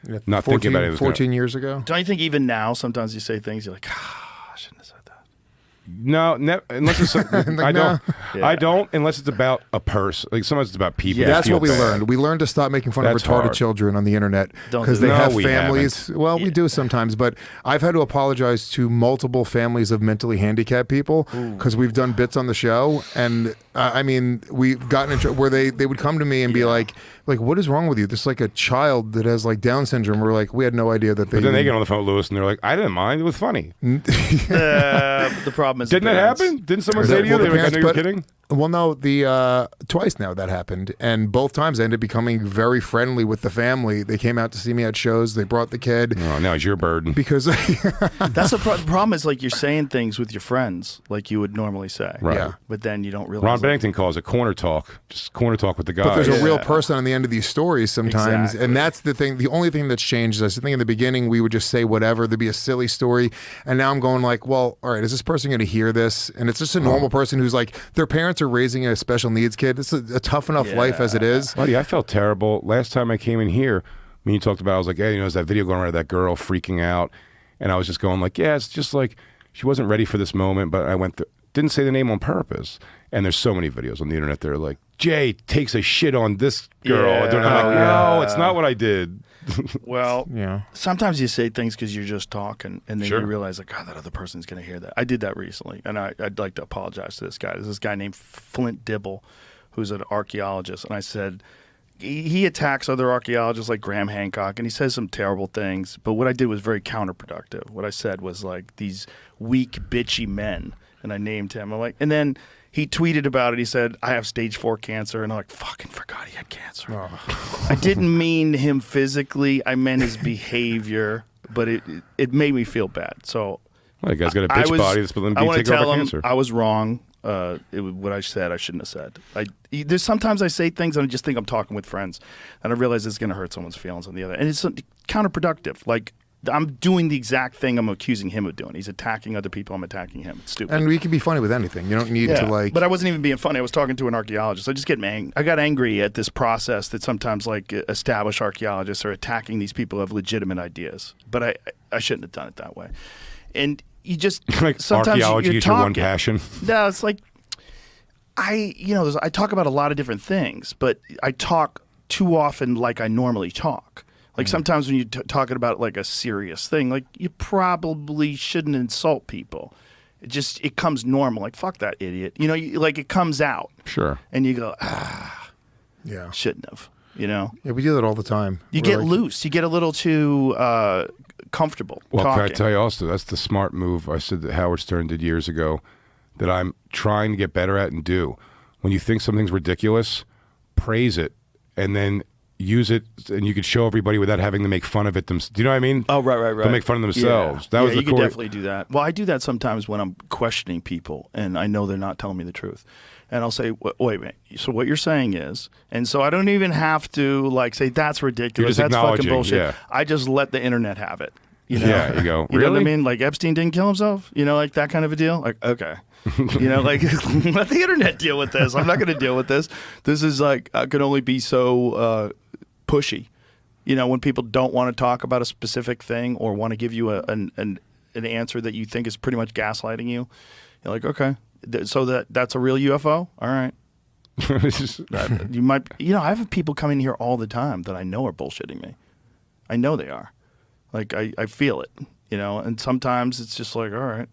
Yeah, not thinking about it. 14 years ago. Don't you think even now sometimes you say things you're like, I shouldn't have said that. No, unless it's I don't. Yeah. I don't unless it's about a person. Like sometimes it's about people. Yeah. that That's feel what we bad. learned. We learned to stop making fun That's of retarded hard. children on the internet Don't because do they that. have No, we families. Well, we do sometimes, but I've had to apologize to multiple families of mentally handicapped people because we've done bits on the show, and I mean, we've gotten into where they would come to me and be like, what is wrong with you? This is like a child that has like Down syndrome. We're like, we had no idea that they. But then they get on the phone with Lewis and they're like, I didn't mind. It was funny. The problem is Didn't that happen? Didn't someone say to you? Well, They were like, I know you're kidding. Well, no, the twice now that happened, and both times I ended up becoming very friendly with the family. They came out to see me at shows. They brought the kid Oh, now it's your burden. because That's the problem is like you're saying things with your friends like you would normally say. Right. Yeah. But then you don't realize. Ron Bennington calls it corner talk. Just corner talk with the guys. But there's a real Yeah. person on the end of these stories sometimes, Exactly. and that's the thing. The only thing that's changed is I think in the beginning we would just say whatever. There'd be a silly story, and now I'm going like, well, all right, is this person going to hear this? And it's just a normal person who's like, their parents are raising a special needs kid. It's a tough enough life as it is. Buddy, I felt terrible. Last time I came in here, when you talked about, I was like, hey, there's that video going around of that girl freaking out. And I was just going like, yeah, it's just like, she wasn't ready for this moment, but I went through, didn't say the name on purpose. And there's so many videos on the internet that are like, Jay takes a shit on this girl. Yeah. And I'm like, no, it's not what I did. Well, Yeah. sometimes you say things because you're just talking, and then Sure. you realize, like, God, that other person's going to hear that. I did that recently, and I'd like to apologize to this guy. There's this guy named Flint Dibble, who's an archaeologist, and I said, he attacks other archaeologists like Graham Hancock, and he says some terrible things, but what I did was very counterproductive. What I said was, like, these weak, bitchy men, and I named him. I'm like, and then he tweeted about it. He said, I have stage 4 cancer. And I'm like, fucking forgot he had cancer. I didn't mean him physically. I meant his behavior, but it made me feel bad. So Well, the guy's got a bitch body that's been I want to taken over tell him cancer. I was wrong. What I said, I shouldn't have said. There's sometimes I say things and I just think I'm talking with friends, and I realize it's going to hurt someone's feelings on the other. And it's counterproductive. Like, I'm doing the exact thing I'm accusing him of doing. He's attacking other people. I'm attacking him. It's stupid. And we can be funny with anything. You don't need to like. But I wasn't even being funny. I was talking to an archaeologist. I got angry at this process that sometimes like established archaeologists are attacking these people who have legitimate ideas. But I shouldn't have done it that way. And you just Like sometimes archaeology you're is your one talking. passion. No, it's like I talk about a lot of different things, but I talk too often like I normally talk. Like sometimes when you're talking about like a serious thing, like you probably shouldn't insult people. It comes normal. Like, fuck that idiot. Like it comes out. Sure. And you go, Yeah. shouldn't have. Yeah, We do that all the time. you We're get like, loose. You get a little too comfortable Well, talking. can I tell you also, that's the smart move I said that Howard Stern did years ago that I'm trying to get better at and do. When you think something's ridiculous, praise it, and then use it, and you could show everybody without having to make fun of it themselves. Do you know what I mean? Oh, right. They'll make fun of themselves. Yeah. That was you the can core. definitely do that. Well, I do that sometimes when I'm questioning people and I know they're not telling me the truth. And I'll say, wait a minute, so what you're saying is, and so I don't even have to like say, that's ridiculous, You're just that's fucking acknowledging, bullshit. yeah. I just let the internet have it. Yeah, you go, You know what I really? mean? Like Epstein didn't kill himself? Like that kind of a deal? Like, okay. Like let the internet deal with this. I'm not going to deal with this. This is like, I can only be so pushy. When people don't want to talk about a specific thing or want to give you an answer that you think is pretty much gaslighting you, you're like, okay, so that's a real UFO? All right. You might, I have people come in here all the time that I know are bullshitting me. I know they are. Like, I feel it, and sometimes it's just like, all right,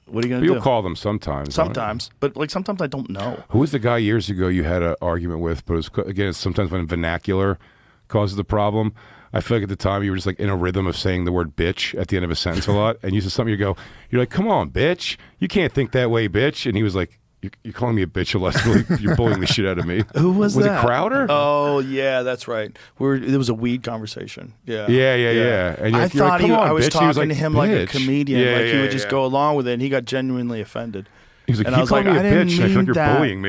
what are you going to do? You'll call them sometimes. Sometimes, but like sometimes I don't know. Who was the guy years ago you had an argument with? But it's sometimes when vernacular causes the problem. I feel like at the time you were just like in a rhythm of saying the word bitch at the end of a sentence a lot, and you said something. You're like, come on, bitch, you can't think that way, bitch. And he was like, you're calling me a bitch allegedly. You're bullying the shit out of me. Who was that? Was it Crowder? Oh yeah, that's right. There was a weed conversation. Yeah. Yeah. And I thought like, I was bitch. talking He was like, to him like a bitch. comedian, Yeah, like he yeah, would just yeah. go along with it, and he got genuinely offended. He was like, And you I was called like, me a I didn't bitch. And I feel like mean you're that. bullying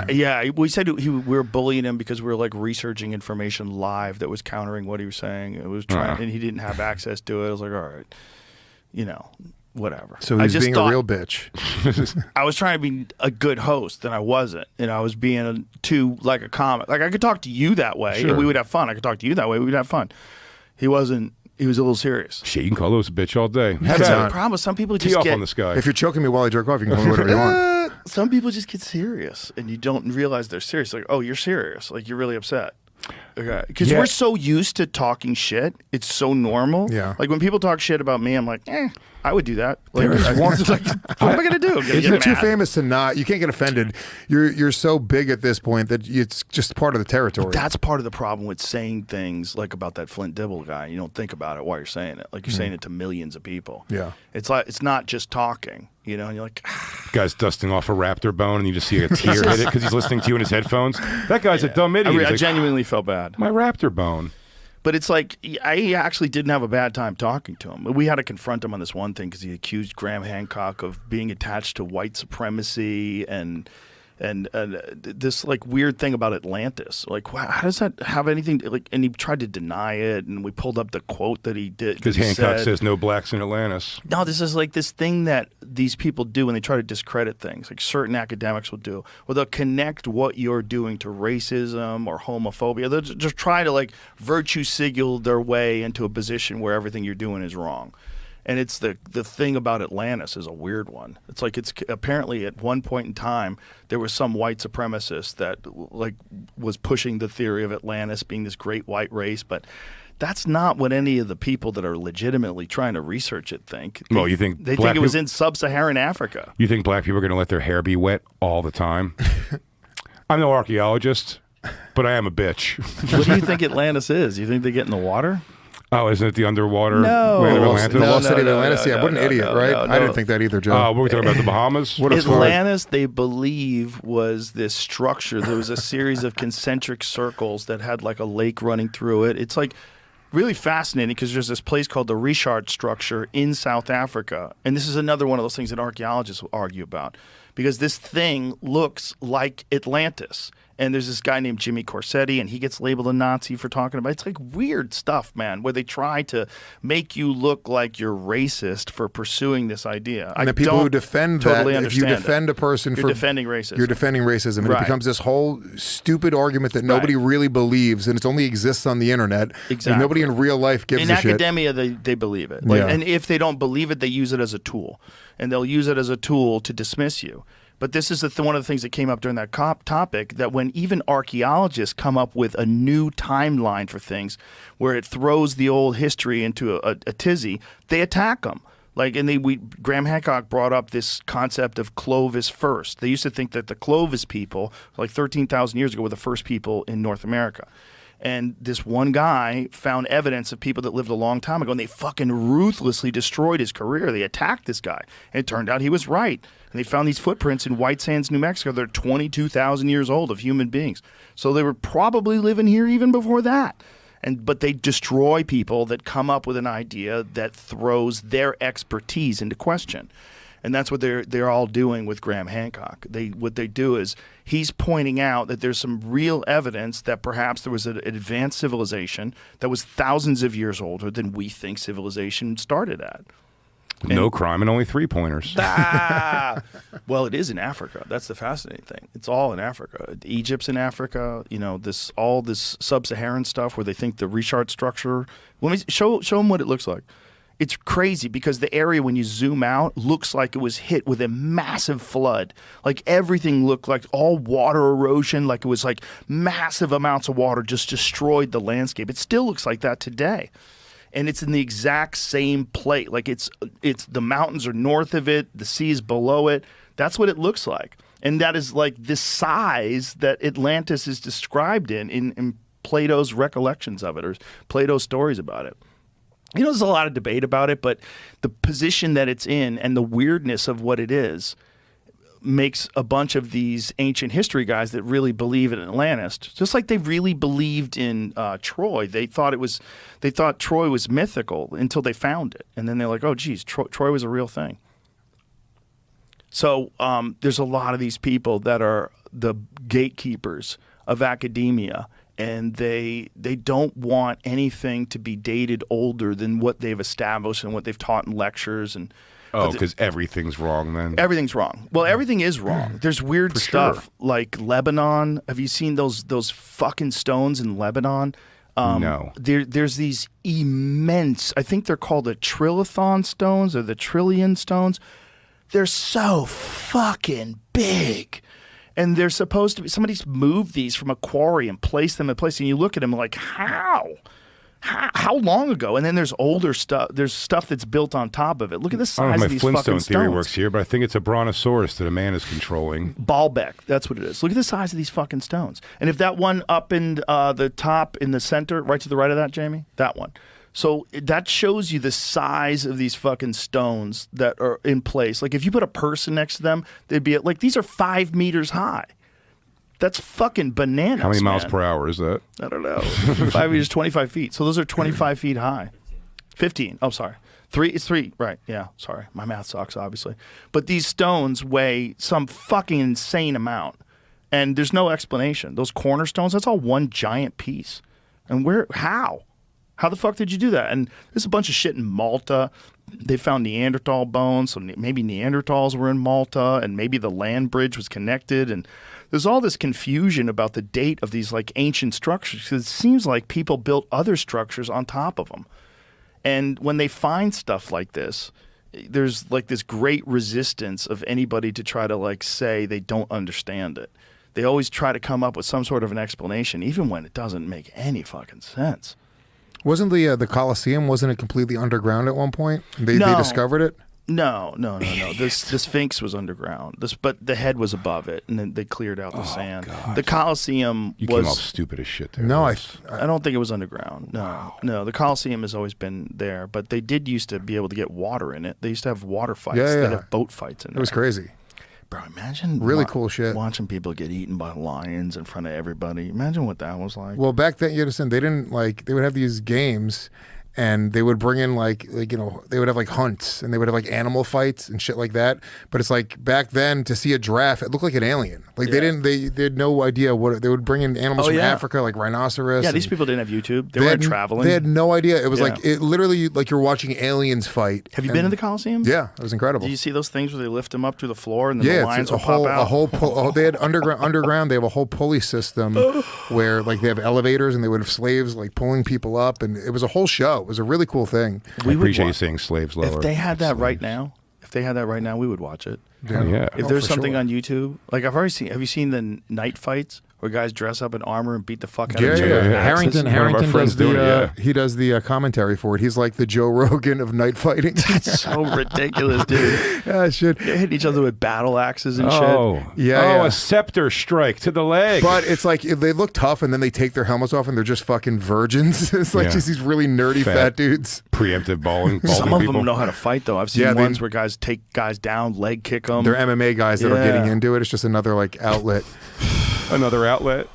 me. Yeah, we said we were bullying him because we were like researching information live that was countering what he was saying. It was trying, and he didn't have access to it. I was like, all right, whatever. So I he's just being a real bitch. I was trying to be a good host, and I wasn't. And I was being too like a comic. Like I could talk to you that way, Sure. and we would have fun. I could talk to you that way, we would have fun. He wasn't. He was a little serious. Shit, you can call Lewis a bitch all day. That's Yeah. the problem. Some people Tee just off get on this guy. If you're choking me while I jerk off, you can call me whatever you want. Some people just get serious, and you don't realize they're serious. Like, oh, you're serious. Like you're really upset. Okay, because Yeah. we're so used to talking shit. It's so normal. Yeah. Like when people talk shit about me, I'm like, I would do that. Like, There is one- like, what am I gonna do? I'm gonna You're get too mad. famous to not. You can't get offended. You're so big at this point that it's just part of the territory. That's part of the problem with saying things like about that Flint Dibble guy. You don't think about it while you're saying it. Like you're saying it to millions of people. Yeah. It's like it's not just talking. You know, and you're like, Guy's dusting off a raptor bone, and you just see a tear hit it because he's listening to you in his headphones. That guy's a dumb idiot. He's I like, genuinely felt bad. my raptor bone. But it's like I actually didn't have a bad time talking to him. We had to confront him on this one thing because he accused Graham Hancock of being attached to white supremacy and this like weird thing about Atlantis. Like, wow, how does that have anything? Like, and he tried to deny it, and we pulled up the quote that he did Because he Hancock said, says no blacks in Atlantis. no, this is like this thing that these people do when they try to discredit things, like certain academics will do, where they'll connect what you're doing to racism or homophobia. They'll just try to like virtue signal their way into a position where everything you're doing is wrong. And it's the thing about Atlantis is a weird one. It's like it's apparently at one point in time there was some white supremacist that like was pushing the theory of Atlantis being this great white race, but that's not what any of the people that are legitimately trying to research it think. Well, you think they black think it was people- in sub-Saharan Africa. You think black people are going to let their hair be wet all the time? I'm no archaeologist, but I am a bitch. What do you think Atlantis is? You think they get in the water? Oh, isn't it the underwater No. land of The Atlantis? The No, lost city of no, Atlantis. no, Yeah, no, what an no, idiot, no, right? no, I no. didn't think that either, Joe. We're talking about the Bahamas. What a story. Atlantis, they believe, was this structure. There was a series of concentric circles that had like a lake running through it. It's like really fascinating because there's this place called the Richard structure in South Africa. And this is another one of those things that archaeologists will argue about because this thing looks like Atlantis. And there's this guy named Jimmy Corsetti, and he gets labeled a Nazi for talking about it. It's like weird stuff, man, where they try to make you look like you're racist for pursuing this idea. And the people who defend totally that, if you understand defend it. a person You're for defending racism. you're defending racism, and Right. it becomes this whole stupid argument that nobody really believes, and it only exists on the internet. Exactly. And nobody in real life gives in a shit. academia, they believe it. Like, Yeah. And if they don't believe it, they use it as a tool. And they'll use it as a tool to dismiss you. But this is one of the things that came up during that topic, that when even archaeologists come up with a new timeline for things where it throws the old history into a tizzy, they attack them. Like, and Graham Hancock brought up this concept of Clovis first. They used to think that the Clovis people, like 13,000 years ago, were the first people in North America. And this one guy found evidence of people that lived a long time ago, and they fucking ruthlessly destroyed his career. They attacked this guy, and it turned out he was right. And they found these footprints in White Sands, New Mexico. They're 22,000 years old of human beings. So they were probably living here even before that. But they destroy people that come up with an idea that throws their expertise into question. And that's what they're all doing with Graham Hancock. What they do is he's pointing out that there's some real evidence that perhaps there was an advanced civilization that was thousands of years older than we think civilization started at. No crime and only 3-pointers. Well, it is in Africa. That's the fascinating thing. It's all in Africa. Egypt's in Africa. You know, all this sub-Saharan stuff where they think the Richard structure. Let me show them what it looks like. It's crazy because the area, when you zoom out, looks like it was hit with a massive flood. Like everything looked like all water erosion, like it was like massive amounts of water just destroyed the landscape. It still looks like that today. And it's in the exact same plate. Like it's the mountains are north of it, the sea is below it. That's what it looks like. And that is like the size that Atlantis is described in Plato's recollections of it, or Plato's stories about it. You know, there's a lot of debate about it, but the position that it's in and the weirdness of what it is makes a bunch of these ancient history guys that really believe in Atlantis, just like they really believed in Troy. They thought Troy was mythical until they found it, and then they're like, "Oh, geez, Troy was a real thing." So there's a lot of these people that are the gatekeepers of academia. And they don't want anything to be dated older than what they've established and what they've taught in lectures. And Oh, because everything's wrong then. Everything's wrong. Well, everything is wrong. There's weird For stuff sure. like Lebanon. Have you seen those fucking stones in Lebanon? No. There's these immense, I think they're called the trilithon stones or the trillion stones. They're so fucking big. And they're supposed to be, somebody's moved these from a quarry and placed them in place. And you look at them like, how? How long ago? And then there's older stuff. There's stuff that's built on top of it. Look at the I don't size know of if these my fucking Flintstone stones. theory works here, but I think it's a brontosaurus that a man is controlling. Baalbek, that's what it is. Look at the size of these fucking stones. And if that one up in the top in the center, right to the right of that, Jamie, that one. So that shows you the size of these fucking stones that are in place. Like if you put a person next to them, they'd be like, these are 5 meters high. That's fucking bananas. How many miles man. per hour is that? I don't know. 5 meters, 25 feet. So those are 25 feet high. 15. Oh, sorry. It's 3. Right. Yeah. Sorry. My math sucks, obviously. But these stones weigh some fucking insane amount. And there's no explanation. Those cornerstones, that's all one giant piece. And how? How the fuck did you do that? And there's a bunch of shit in Malta. They found Neanderthal bones. So maybe Neanderthals were in Malta. And maybe the land bridge was connected. And there's all this confusion about the date of these like ancient structures because it seems like people built other structures on top of them. And when they find stuff like this, there's like this great resistance of anybody to try to like say they don't understand it. They always try to come up with some sort of an explanation, even when it doesn't make any fucking sense. Wasn't the Colosseum, wasn't it completely underground at one point? They discovered it? No. The Sphinx was underground. But the head was above it, and then they cleared out the sand. God. The Colosseum You was. came off stupid as shit there. No, I don't think it was underground. No. The Colosseum has always been there, but they did used to be able to get water in it. They used to have water fights. Yeah. They'd have boat fights in there. It was crazy. Bro, imagine Really cool shit. watching people get eaten by lions in front of everybody. Imagine what that was like. Well, back then, you understand, they didn't they would have these games and they would bring in they would have like hunts and they would have like animal fights and shit like that. But it's like back then to see a giraffe, it looked like an alien. Like they had no idea what they would bring in animals from Africa, like rhinoceros. Yeah, these people didn't have YouTube. They weren't traveling. They had no idea. It was like it literally like you're watching aliens fight. Have you been to the Coliseum? Yeah, it was incredible. Do you see those things where they lift them up through the floor and then the lions will pop out? They had underground. They have a whole pulley system where like they have elevators and they would have slaves like pulling people up, and it was a whole show. It was a really cool thing. I appreciate you saying slaves lower. If they had that right now, we would watch it. Yeah. If there's for something sure. on YouTube, like I've already seen. Have you seen the night fights where guys dress up in armor and beat the fuck out of each other? yeah. Axes? Harrington friends does doing it, he does the commentary for it. He's like the Joe Rogan of night fighting. That's so ridiculous, dude. Yeah, shit. They hit each other with battle axes and Oh, shit. Yeah. a scepter strike to the leg. But it's like they look tough and then they take their helmets off and they're just fucking virgins. It's like just these really nerdy fat dudes. Preemptive balding Some of people. them know how to fight, though. I've seen Yeah, ones where guys take guys down, leg kick them. They're MMA guys that are Yeah. getting into it. It's just another like outlet. Another outlet.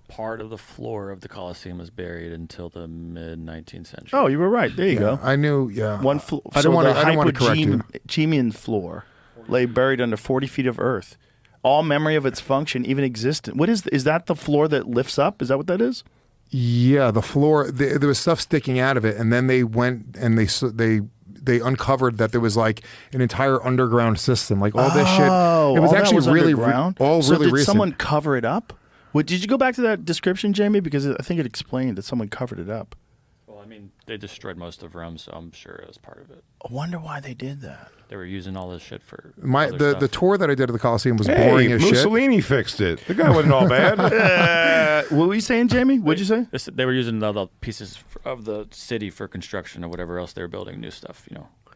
Part of the floor of the Colosseum was buried until the mid-19th century. Oh, you were right. There you go. I knew. Yeah. One floor. I don't want to correct you. Hypogean floor lay buried under 40 feet of earth. All memory of its function, even existence. What is that? The floor that lifts up? Is that what that is? Yeah, the floor. There was stuff sticking out of it, and then they went and they uncovered that there was like an entire underground system, like all this shit. It was all actually that was really underground? all So really did recent. someone cover it up? Did you go back to that description, Jamie? Because I think it explained that someone covered it up. Well, I mean, they destroyed most of Rome, so I'm sure it was part of it. I wonder why they did that. They were using all this shit for The tour that I did of the Coliseum was Hey, boring as shit. Mussolini fixed it. The guy wasn't all bad. What were you saying, Jamie? What'd you say? They were using the pieces of the city for construction or whatever else they were building new stuff.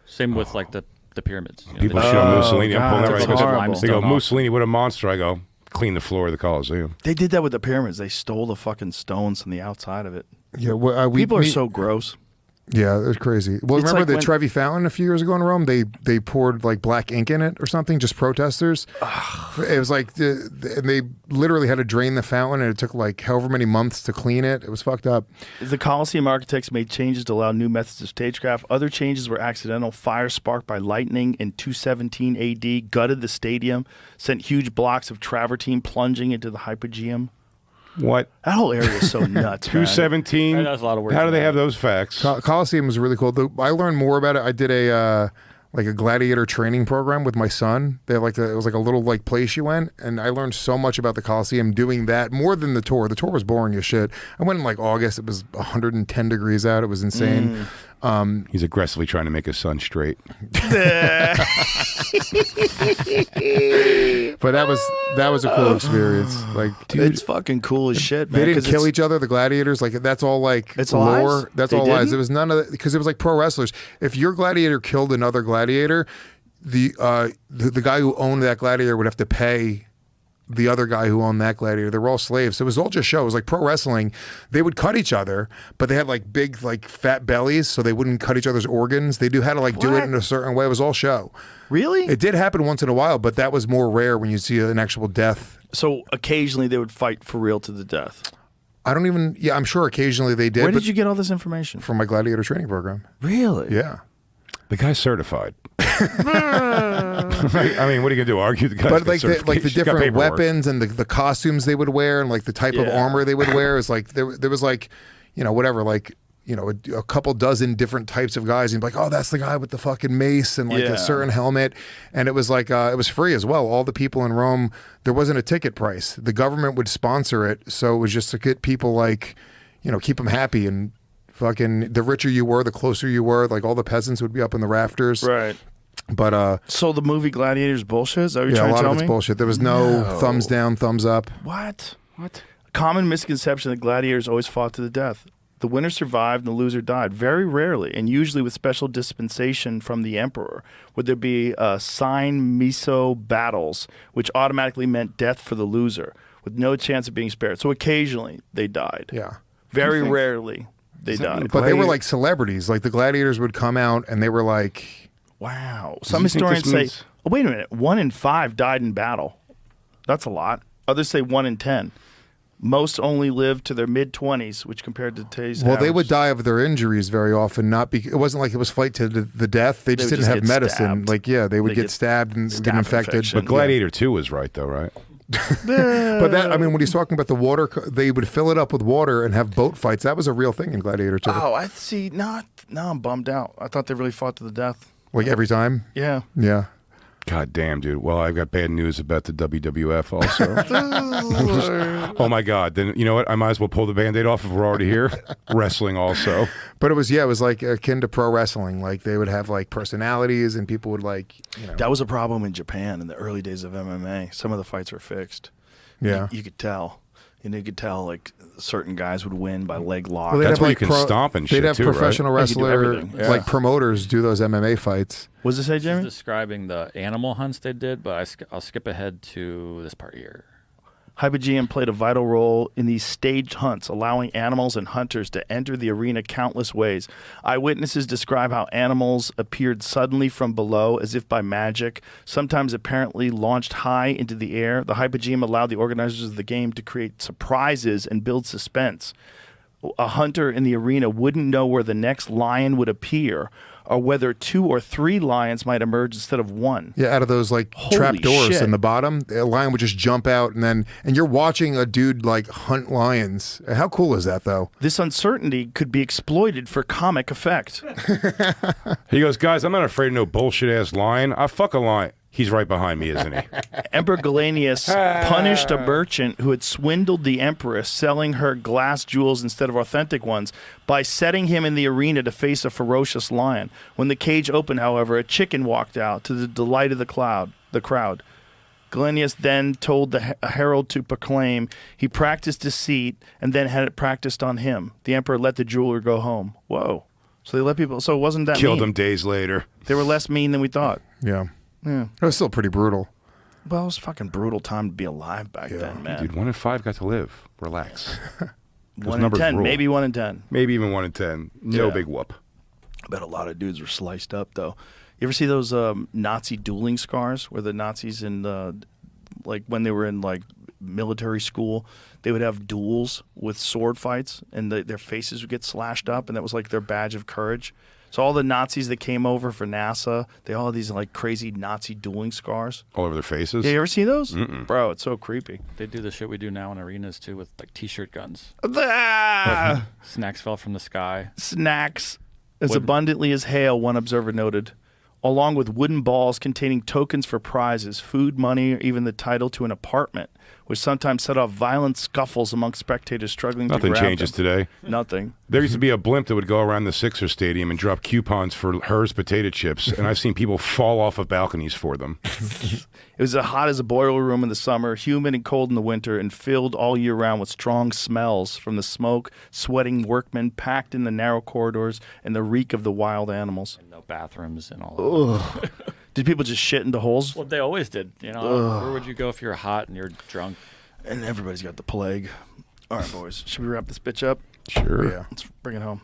Same with like the pyramids. People they- shit on Mussolini. I'm pulling that that's right horrible. because they go, Limestone off. Mussolini, what a monster. I go, clean the floor of the Coliseum. They did that with the pyramids. They stole the fucking stones from the outside of it. Yeah, well, People are so gross. Yeah, it was crazy. Well, It's remember like the when- Trevi Fountain a few years ago in Rome? They poured like black ink in it or something, just protesters. It was like and they literally had to drain the fountain, and it took like however many months to clean it. It was fucked up. The Colosseum architects made changes to allow new methods of stagecraft. Other changes were accidental. Fire sparked by lightning in 217 AD gutted the stadium, sent huge blocks of travertine plunging into the hypogeum. What? That whole area is so nuts, man. 217? That's a lot of words How do in they that. have those facts? Coliseum was really cool. I learned more about it. I did like a gladiator training program with my son. They had it was like a little like place you went, and I learned so much about the Coliseum doing that more than the tour. The tour was boring as shit. I went in like August. It was 110 degrees out. It was insane. He's aggressively trying to make his son straight. But that was a cool experience. Like, dude, It's fucking cool as shit, man. they didn't 'cause kill it's- each other. The gladiators, like that's all like It's lore. lies? That's They all lies. didn't? There was none of because it was like pro wrestlers. If your gladiator killed another gladiator, the guy who owned that gladiator would have to pay the other guy who owned that gladiator. They were all slaves. So it was all just show. It was like pro wrestling. They would cut each other, but they had like big, like fat bellies, so they wouldn't cut each other's organs. They had to like do it What? in a certain way. It was all show. Really? It did happen once in a while, but that was more rare when you see an actual death. So occasionally they would fight for real to the death. I don't even. Yeah, I'm sure occasionally they did. Where but did you get all this information? from my gladiator training program? Really? Yeah. The guy's certified. I mean, what are you gonna do? Argue the guy's But like certification? the He's got different paperwork. weapons and the costumes they would wear and like the type of Yeah. armor they would wear is like there was like, you know, whatever, like, you know, a couple dozen different types of guys, and you'd be like, oh, that's the guy with the fucking mace and like Yeah. a certain helmet. And it was like it was free as well. All the people in Rome, there wasn't a ticket price. The government would sponsor it, so it was just to get people like, you know, keep them happy. And fucking the richer you were, the closer you were. Like all the peasants would be up in the rafters. Right. But So the movie Gladiators bullshit? Is that what you're yeah, a trying to lot tell of it's me? bullshit. There was no thumbs down, thumbs up. What? What? Common misconception that gladiators always fought to the death. The winner survived and the loser died. Very rarely, and usually with special dispensation from the emperor, would there be sign miso battles, which automatically meant death for the loser, with no chance of being spared. So occasionally they died. Yeah. Very rarely they Does that mean died. But they were Gladiator- like celebrities. Like the gladiators would come out and they were like, Wow. Do Some you think historians this say, means- oh, wait a minute, 1 in 5 died in battle. That's a lot. Others say 1 in 10. Most only lived to their mid-20s, which compared to today's well, they average- would die of their injuries very often. It wasn't like it was fight to the death. They just would didn't just have get medicine. stabbed. Like, yeah, they would They get get stabbed and staph get infected. infection. But Gladiator 2 was right, though, right? But that, I mean, when he's talking about the water, they would fill it up with water and have boat fights. That was a real thing in Gladiator 2. Oh, I see. Now I'm bummed out. I thought they really fought to the death. Like every time. Yeah. Yeah. God damn, dude. Well, I've got bad news about the WWF also. Oh my God. Then you know what? I might as well pull the Band-Aid off if we're already here. Wrestling also. But it was like akin to pro wrestling. Like they would have like personalities and people would like, you know. That was a problem in Japan in the early days of MMA. Some of the fights were fixed. Yeah. You could tell. You could tell like certain guys would win by leg lock. Well, they'd That's have, where like, you can stomp and They'd shit have too, right? professional Yeah, you could do wrestler, everything. Yeah. like promoters do those MMA fights. What does it say, This is Jamie? describing the animal hunts they did, but I'll skip ahead to this part here. Hypogeum played a vital role in these staged hunts, allowing animals and hunters to enter the arena countless ways. Eyewitnesses describe how animals appeared suddenly from below as if by magic, sometimes apparently launched high into the air. The hypogeum allowed the organizers of the game to create surprises and build suspense. A hunter in the arena wouldn't know where the next lion would appear or whether 2 or 3 lions might emerge instead of 1. Yeah, out of those like Holy trap doors shit. in the bottom, a lion would just jump out, and you're watching a dude like hunt lions. How cool is that, though? This uncertainty could be exploited for comic effect. He goes, guys, I'm not afraid of no bullshit ass lion. I fuck a lion. He's right behind me, isn't he? Emperor Galenius punished a merchant who had swindled the empress, selling her glass jewels instead of authentic ones, by setting him in the arena to face a ferocious lion. When the cage opened, however, a chicken walked out to the delight of the crowd. Galenius then told the herald to proclaim he practiced deceit and then had it practiced on him. The emperor let the jeweler go home. Whoa. So they let people, so it wasn't that Killed mean. him days later. They were less mean than we thought. Yeah, Yeah. it was still pretty brutal. Well, it was a fucking brutal time to be alive back then, man. Dude, 1 in 5 got to live. Relax. 1 in numbers 10, rule. maybe 1 in 10. Maybe even 1 in 10. No Yeah. big whoop. I bet a lot of dudes were sliced up, though. You ever see those Nazi dueling scars where the Nazis in like when they were in like military school, they would have duels with sword fights, and their faces would get slashed up, and that was like their badge of courage. So all the Nazis that came over for NASA, they all had these like crazy Nazi dueling scars. All over their faces. Yeah, you ever see those? Bro, it's so creepy. They do the shit we do now in arenas too, with like t-shirt guns. Ah! Snacks fell from the sky. Snacks as What- abundantly as hail, one observer noted. along with wooden balls containing tokens for prizes, food, money, or even the title to an apartment, which sometimes set off violent scuffles among spectators struggling to Nothing grab changes them. today. Nothing. There used to be a blimp that would go around the Sixers stadium and drop coupons for Hers potato chips, and I've seen people fall off of balconies for them. It was as hot as a boiler room in the summer, humid and cold in the winter, and filled all year round with strong smells from the smoke, sweating workmen packed in the narrow corridors, and the reek of the wild animals. No bathrooms and all that. Did people just shit into holes? Well, they always did. Where would you go if you're hot and you're drunk? And everybody's got the plague. All right, boys. Should we wrap this bitch up? Sure. Yeah. Let's bring it home.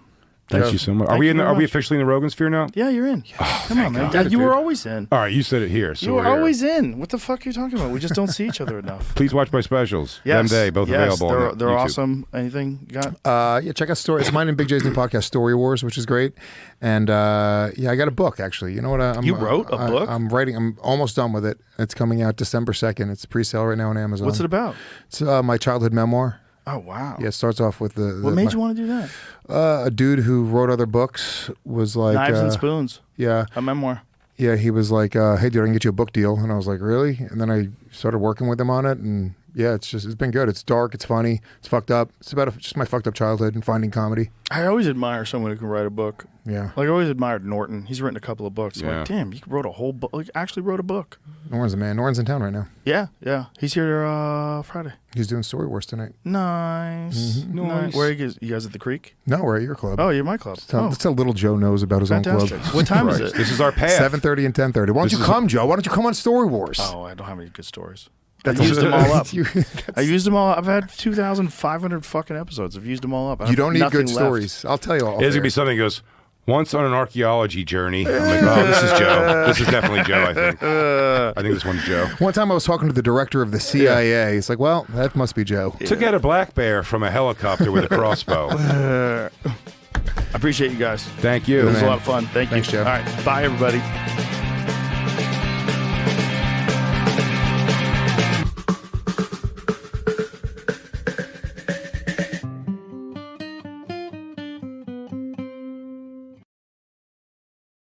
Thanks you so much. Thank you very Are we much. officially in the Rogan sphere now? Yeah, you're in. Come on, man. God. You were always in. All right, you said it here. So You were we're here. always in. What the fuck are you talking about? We just don't see each other enough. Please watch my specials. Yes. Them Day, both yes, available on They're YouTube. awesome. Anything you got? Yeah, check out Story. It's mine and Big J's new podcast, Story Wars, which is great. And yeah, I got a book actually. You know what? You wrote a book? I'm writing. I'm almost done with it. It's coming out December 2nd. It's pre-sale right now on Amazon. What's it about? It's my childhood memoir. Oh, wow. Yeah, it starts off with the What made you want to do that? a dude who wrote other books was like Knives and Spoons, Yeah, a memoir. yeah. He was like, "Hey, dude, I can get you a book deal," and I was like, "Really?" And then I started working with him on it, and yeah, it's been good. It's dark, it's funny, it's fucked up. It's about just my fucked up childhood and finding comedy. I always admire someone who can write a book. Yeah, Like I always admired Norton. He's written a couple of books. I'm Yeah. like, damn, you wrote a whole book. Like, actually wrote a book. Norton's the man. Norton's in town right now. Yeah, yeah. He's here Friday. He's doing Story Wars tonight. Nice. Nice. Where you guys at the creek? No, we're at your club. Oh, you're my club. That's how little Joe knows about his own fantastic. club. What time is Christ. it? This is our path. 7:30 and 10:30. Why don't you come, Joe? Why don't you come on Story Wars? Oh, I don't have any good stories. That's I used them all up. You, I used them all. I've had 2,500 fucking episodes. I've used them all up. I you have don't need nothing good left. stories. I'll tell you all. It's going to be something that goes, once on an archaeology journey. I'm like, oh, this is Joe. This is definitely Joe, I think. I think this one's Joe. One time I was talking to the director of the CIA. He's like, well, that must be Joe. Took out a black bear from a helicopter with a crossbow. I appreciate you guys. Thank you. It was a man. lot of fun. Thank Thanks, you. Joe. All right. Bye, everybody.